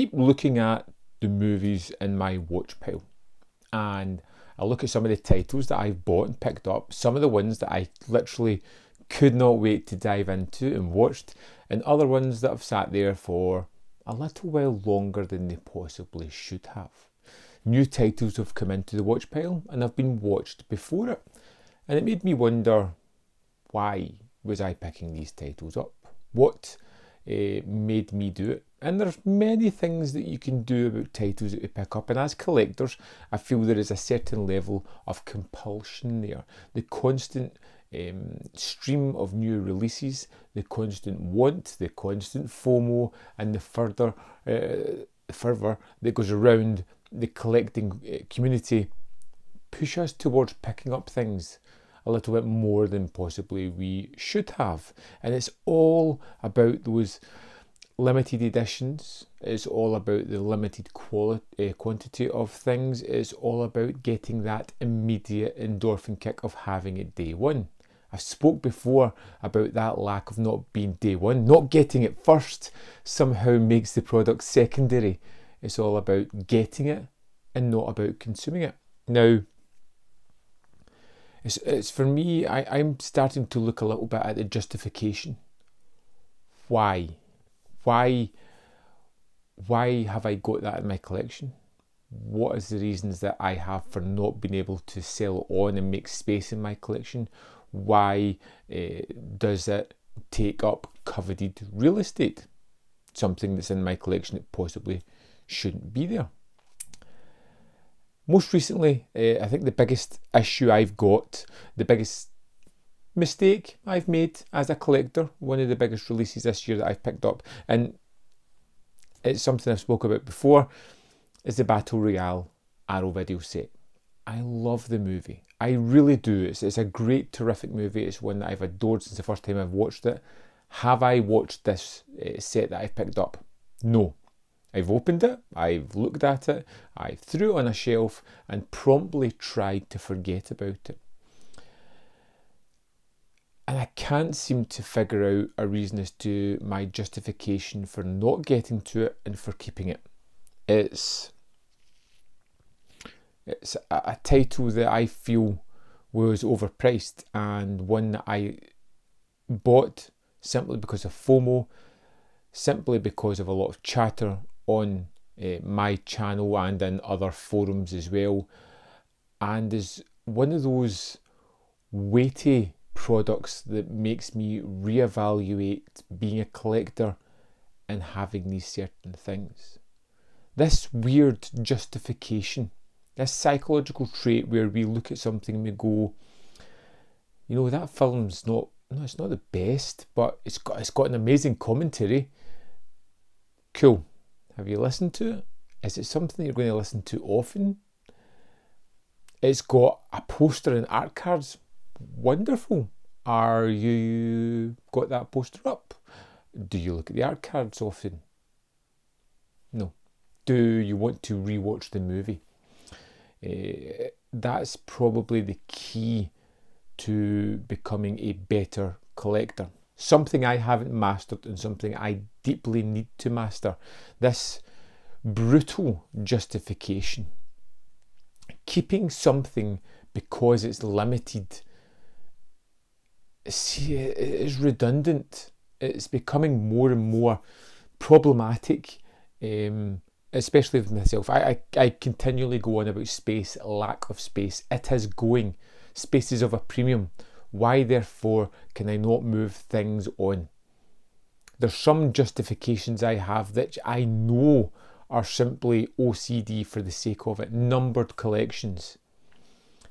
keep looking at the movies in my watch pile, and I look at some of the titles that I've bought and picked up, some of the ones that I literally could not wait to dive into and watched, and other ones that have sat there for a little while longer than they possibly should have. New titles have come into the watch pile and have been watched before it, and it made me wonder, why was I picking these titles up? What made me do it? And there's many things that you can do about titles that you pick up, and as collectors I feel there is a certain level of compulsion there. The constant stream of new releases, the constant want, the constant FOMO, and the fervour that goes around the collecting community push us towards picking up things a little bit more than possibly we should have. And it's all about those limited editions, it's all about the limited quantity of things, it's all about getting that immediate endorphin kick of having it day one. I've spoke before about that lack of not being day one. Not getting it first somehow makes the product secondary. It's all about getting it and not about consuming it. Now, it's for me, I'm starting to look a little bit at the justification. Why? Why have I got that in my collection? What is the reasons that I have for not being able to sell it on and make space in my collection? Why does it take up coveted real estate? Something that's in my collection that possibly shouldn't be there. Most recently, I think the biggest issue I've got, the biggest mistake I've made as a collector, one of the biggest releases this year that I've picked up, and it's something I've spoke about before, is the Battle Royale Arrow video set. I love the movie. I really do. It's a great, terrific movie. It's one that I've adored since the first time I've watched it. Have I watched this set that I've picked up? No. I've opened it, I've looked at it, I threw it on a shelf and promptly tried to forget about it. And I can't seem to figure out a reason as to my justification for not getting to it and for keeping it. It's a title that I feel was overpriced, and one that I bought simply because of FOMO, simply because of a lot of chatter on my channel and in other forums as well, and is one of those weighty products that makes me reevaluate being a collector and having these certain things. This weird justification, this psychological trait where we look at something and we go, you know, that film's not the best, but it's got an amazing commentary. Cool. Have you listened to it? Is it something you're going to listen to often? It's got a poster and art cards. Wonderful. Are you got that poster up? Do you look at the art cards often? No. Do you want to rewatch the movie? That's probably the key to becoming a better collector. Something I haven't mastered and something I deeply need to master. This brutal justification. Keeping something because it's limited is redundant. It's becoming more and more problematic, especially with myself. I continually go on about space, lack of space. It is going. Space is of a premium. Why, therefore, can I not move things on? There's some justifications I have that I know are simply OCD for the sake of it. Numbered collections.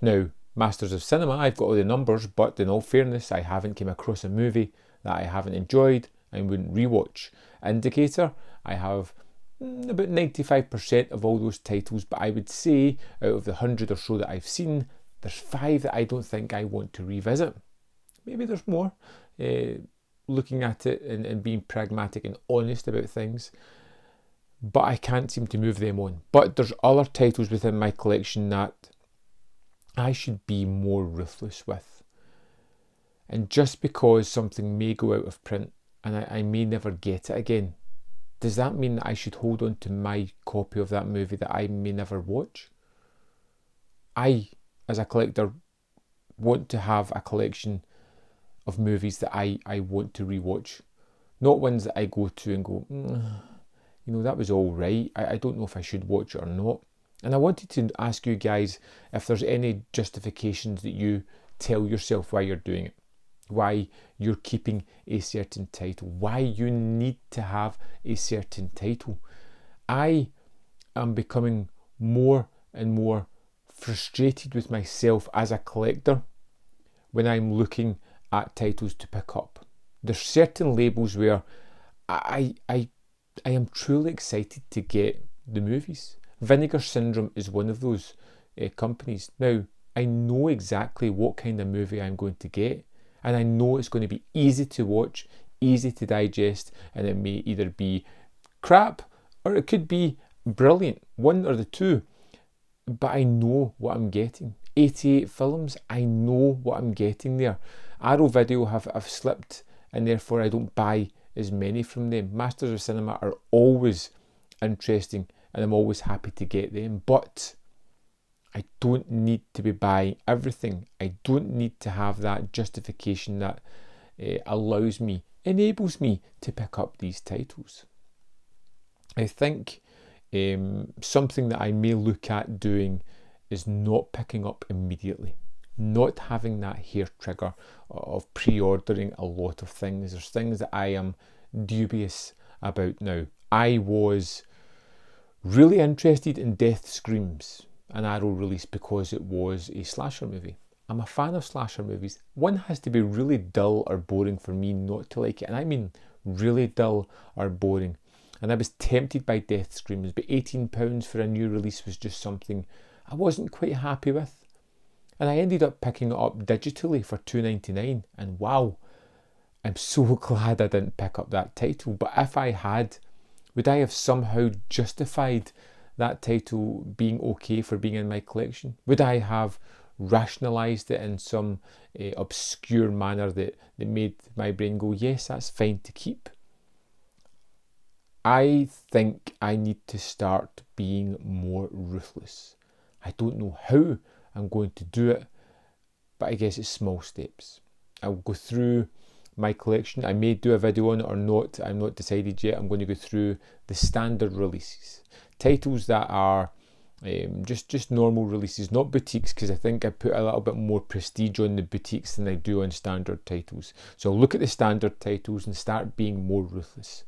Now, Masters of Cinema, I've got all the numbers, but in all fairness, I haven't come across a movie that I haven't enjoyed and wouldn't rewatch. Indicator, I have about 95% of all those titles, but I would say out of the 100 or so that I've seen, there's 5 that I don't think I want to revisit. Maybe there's more. Looking at it and being pragmatic and honest about things. But I can't seem to move them on. But there's other titles within my collection that I should be more ruthless with. And just because something may go out of print and I may never get it again, does that mean that I should hold on to my copy of that movie that I may never watch? I, as a collector, want to have a collection of movies that I want to rewatch. Not ones that I go to and go, that was all right. I don't know if I should watch it or not. And I wanted to ask you guys if there's any justifications that you tell yourself why you're doing it. Why you're keeping a certain title. Why you need to have a certain title. I am becoming more and more frustrated with myself as a collector when I'm looking at titles to pick up. There's certain labels where I am truly excited to get the movies. Vinegar Syndrome is one of those companies. Now, I know exactly what kind of movie I'm going to get, and I know it's going to be easy to watch, easy to digest, and it may either be crap or it could be brilliant, one or the two. But I know what I'm getting. 88 films, I know what I'm getting there. Arrow Video have slipped, and therefore I don't buy as many from them. Masters of Cinema are always interesting, and I'm always happy to get them. But I don't need to be buying everything. I don't need to have that justification that enables me to pick up these titles. I think something that I may look at doing is not picking up immediately, not having that hair trigger of pre-ordering a lot of things. There's things that I am dubious about now. I was really interested in Death Screams, an Arrow release, because it was a slasher movie. I'm a fan of slasher movies. One has to be really dull or boring for me not to like it, and I mean really dull or boring. And I was tempted by Death Screams, but £18 for a new release was just something I wasn't quite happy with. And I ended up picking it up digitally for £2.99, and wow, I'm so glad I didn't pick up that title. But if I had, would I have somehow justified that title being okay for being in my collection? Would I have rationalised it in some obscure manner that made my brain go, yes, that's fine to keep? I think I need to start being more ruthless. I don't know how I'm going to do it, but I guess it's small steps. I'll go through my collection. I may do a video on it or not. I'm not decided yet. I'm going to go through the standard releases. Titles that are just normal releases, not boutiques, because I think I put a little bit more prestige on the boutiques than I do on standard titles. So I'll look at the standard titles and start being more ruthless.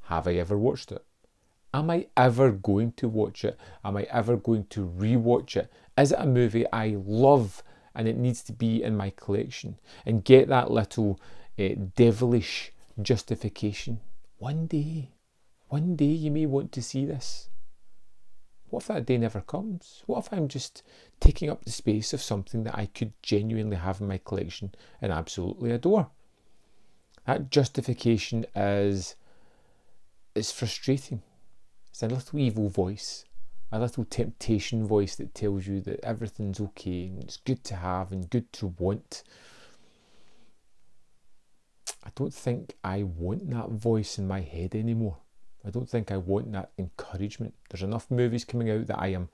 Have I ever watched it? Am I ever going to watch it? Am I ever going to rewatch it? Is it a movie I love and it needs to be in my collection? And get that little devilish justification. One day you may want to see this. What if that day never comes? What if I'm just taking up the space of something that I could genuinely have in my collection and absolutely adore? That justification is frustrating. It's a little evil voice, a little temptation voice that tells you that everything's okay and it's good to have and good to want. I don't think I want that voice in my head anymore. I don't think I want that encouragement. There's enough movies coming out that I am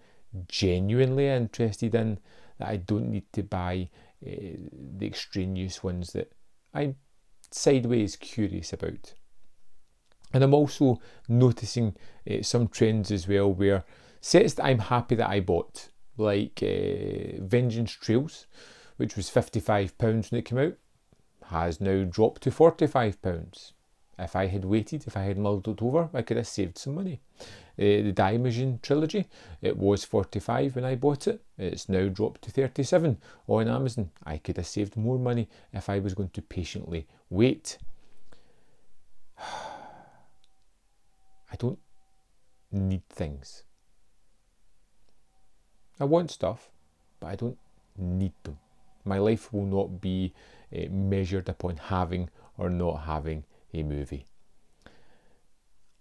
genuinely interested in that I don't need to buy the extraneous ones that I'm sideways curious about. And I'm also noticing some trends as well where sets that I'm happy that I bought, like Vengeance Trails, which was £55 when it came out, has now dropped to £45. If I had waited, if I had mulled it over, I could have saved some money. The Daimajin trilogy, it was £45 when I bought it. It's now dropped to £37 on Amazon. I could have saved more money if I was going to patiently wait. I don't need things. I want stuff, but I don't need them. My life will not be measured upon having or not having a movie.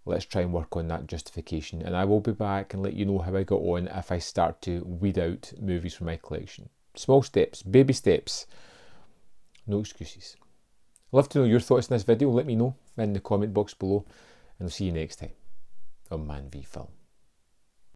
Let's try and work on that justification, and I will be back and let you know how I got on if I start to weed out movies from my collection. Small steps, baby steps, no excuses. I'd love to know your thoughts on this video. Let me know in the comment box below. and I'll see you next time on Man v Film.